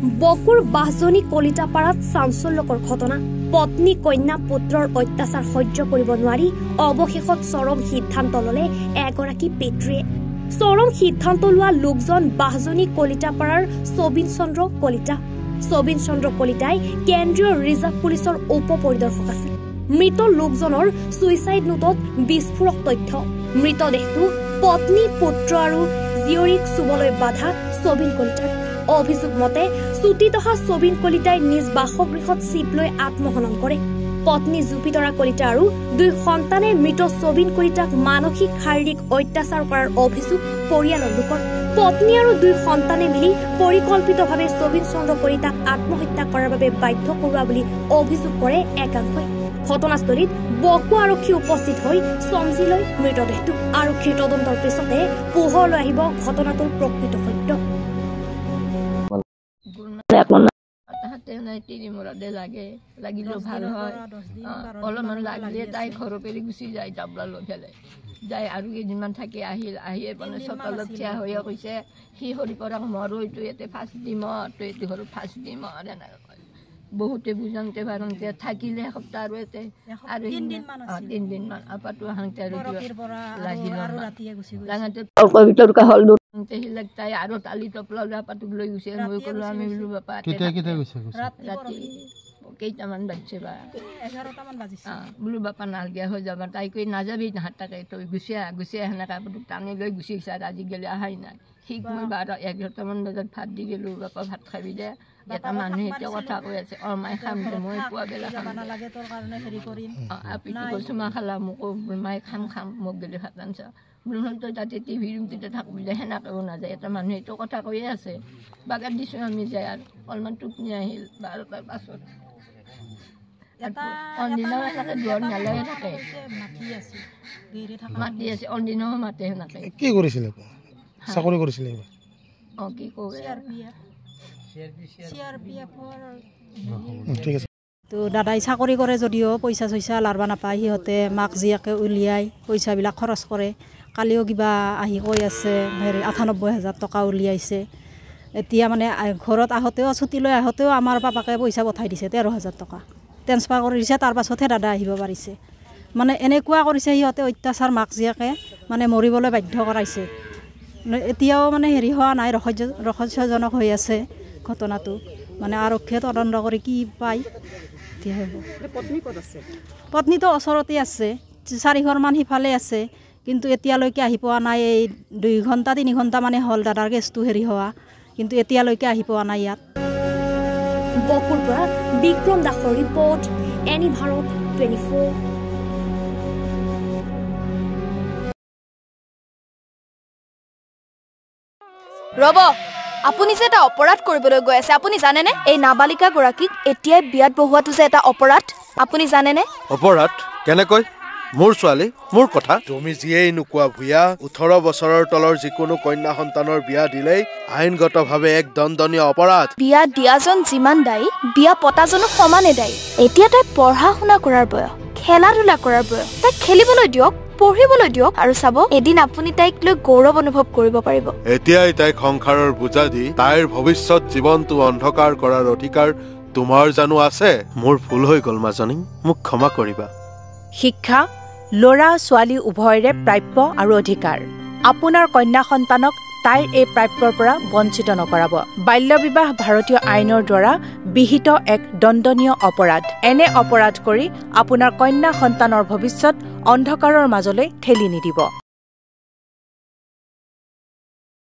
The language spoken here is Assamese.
বকুৰ বাহজনী কলিতাপাৰাত চাঞ্চল্যকৰ ঘটনা পত্নী কন্যা পুত্ৰৰ অত্যাচাৰ সহ্য কৰিব নোৱাৰি অৱশেষত চৰম সিদ্ধান্ত ললে এগৰাকী পিতৃয়ে চৰম সিদ্ধান্ত লোৱা লোকজন বাহজনী কলিতাপাৰাৰ সবিন চন্দ্ৰ কলিতাই কেন্দ্ৰীয় ৰিজাৰ্ভ পুলিচৰ উপ পৰিদৰ্শক আছিল মৃত লোকজনৰ সুইসাইড নোটত বিস্ফোৰক তথ্য মৃতদেহটো পত্নী পুত্ৰ আৰু জীয়ৰীক চুবলৈ বাধা সবিন কলিতাৰ অভিযোগ মতে সুতিতহা সবিন কলিতাই নিজ বাসগৃহত চিপ লৈ আত্মহনন কৰে পত্নী জুপিতৰা কলিতা আৰু দুই সন্তানে মৃত সবিন কলিতাক মানসিক শাৰীৰিক অত্যাচাৰ কৰাৰ অভিযোগ পৰিয়ালৰ লোকৰ পত্নী আৰু দুই সন্তানে মিলি পৰিকল্পিতভাৱে সবিন চন্দ্ৰ কলিতাক আত্মহত্যা কৰাৰ বাবে বাধ্য কৰোৱা বুলি অভিযোগ কৰে একাংশই ঘটনাস্থলীত বকু আৰক্ষী উপস্থিত হৈ চমজি লৈ মৃতদেহটো আৰক্ষীৰ তদন্তৰ পিছতে পোহৰলৈ আহিব ঘটনাটোৰ প্ৰকৃত সত্য লাগিলেও ভাল হয় অলপমান লাগিলে তাই ঘৰৰ পেৰি গুচি যায় জাবলা লৈ পেলাই যাই আৰু কেইদিনমান থাকি আহিয়ে মানে চোতালত থিয়া হৈ কৈছে সি সৰি পৰা মৰো এইটো ইয়াতে ফাঁচ দিম তই এইটো ঘৰত ফাঁচ দিম এনেকৈ কয় বহুতে বুজাওঁতে বাৰংতে থাকিলে এসপ্তাহ আৰু ইয়াতে আৰু 3 দিনমান আপাতো হাংতে আৰু লাগিল ভিতৰকা হল তাই আৰু তালি টপলা আপাটোক লৈ গৈছে মই ক'লো আমি বোলো বাপা ৰাতি কেইটামান বাজিছে বা 11টামান বাজিছে বোলো বাপা নালগীয়া হৈ যাবা তাই কৈ নাযাবি নাহাতাকে তই গুচি সেনেকা আপাটোক টানি লৈ গুচি গৈছে আজি গেলে আহাই নাই ঠিক মই 11টামান বজাত ভাত দি গেলো বাপা ভাত খাবি দে এটা মানুহে এতিয়া কথা কৈ আছে মাই খাম মই পুৱা বেলা খাব নালাগে তোৰ কাৰণে হেৰি কৰিম আপিটো কৈছো মা খালা মোক মাই খাম মোক গেলে ভাত আনছা বোলো তই তাতে টিভি ৰুমটোতে থাকবি দে সেনেকেও নাযায় এটা মানুহে এইটো কথা কৈয়ে আছে বাগান দিছোঁ আমি যায় আৰু অলপমান টোপনি আহিল 12টাৰ পাছত অনদিনাও এনেকৈ দুৱাৰ নালাগে থাকে মাতি আছে অনদিনাও মাতে সেনেকৈ কি কৰিছিলে চাকৰি কৰিছিলে কি কয় ঠিক আছে তো দাদাই চাকৰি কৰে যদিও পইচা চইচা লাৰবা নাপায় সিহঁতে মাক জীয়াকে উলিয়াই পইচাবিলাক খৰচ কৰে কালিও কিবা আহি কৈ আছে 98,000 টকা উলিয়াইছে এতিয়া মানে ঘৰত আহোঁতেও ছুটি লৈ আহোঁতেও আমাৰ পাপাকে পইচা পঠাই দিছে 13,000 টকা ট্ৰেন্সফাৰ কৰি দিছে তাৰ পাছতহে দাদা আহিব পাৰিছে মানে এনেকুৱা কৰিছে সিহঁতে অত্যাচাৰ মাক জীয়াকে মানে মৰিবলৈ বাধ্য কৰাইছে এতিয়াও মানে হেৰি হোৱা নাই ৰহস্যজনক হৈ আছে ঘটনাটো মানে আৰক্ষীয়ে তদন্ত কৰি কি পায় এতিয়া হ'ব পত্নী ক'ত আছে পত্নীটো ওচৰতে আছে 4 ঘৰমান সিফালে আছে কিন্তু এতিয়ালৈকে আহি পোৱা নাই এই 2 ঘণ্টা 3 ঘণ্টা মানে হ'ল দাদাৰ কেছটো হেৰি হোৱা কিন্তু এতিয়ালৈকে আহি পোৱা নাই ইয়াত বকুৰ পৰা বিক্ৰম দাসৰ ৰিপৰ্ট এনি ভাৰত 24 ৰব আপুনি যে এটা অপৰাধ কৰিবলৈ গৈ আছে আপুনি জানেনে এই নাবালিকা গৰাকীক এতিয়াই বিয়াত বহুৱাটো যে এটা অপৰাধ আপুনি জানেনে অপৰাধ কেনেকৈ মোৰ ছোৱালী মোৰ কথা তুমি যিয়েই নোকোৱা ভূঞা 18 বছৰৰ তলৰ যিকোনো কন্যা সন্তানৰ বিয়া দিলেই আইনগতভাৱে এক দণ্ডনীয় অপৰাধ বিয়া দিয়াজন যিমান দায়ী বিয়া পতাজনো সমানে দায়ী এতিয়া তাই পঢ়া শুনা কৰাৰ বয়স খেলা ধূলা কৰাৰ বয়স তাইক খেলিবলৈ দিয়ক পঢ়িবলৈ দিয়ক আৰু চাব এদিন আপুনি তাইক লৈ গৌৰৱ অনুভৱ কৰিব পাৰিব এতিয়াই তাইক সংসাৰৰ বোজা দি তাইৰ ভৱিষ্যত জীৱনটো অন্ধকাৰ কৰাৰ অধিকাৰ তোমাৰ জানো আছে মোৰ ভুল হৈ গ'ল মাজনী মোক ক্ষমা কৰিবা শিক্ষা ল'ৰা ছোৱালী উভয়ৰে প্ৰাপ্য আৰু অধিকাৰ আপোনাৰ কন্যা সন্তানক তাইৰ এই প্ৰাপ্যৰ পৰা বঞ্চিত নকৰাব বাল্য বিবাহ ভাৰতীয় আইনৰ দ্বাৰা বিহিত এক দণ্ডনীয় অপৰাধ এনে অপৰাধ কৰি আপোনাৰ কন্যা সন্তানৰ ভৱিষ্যত অন্ধকাৰৰ মাজলৈ ঠেলি নিদিব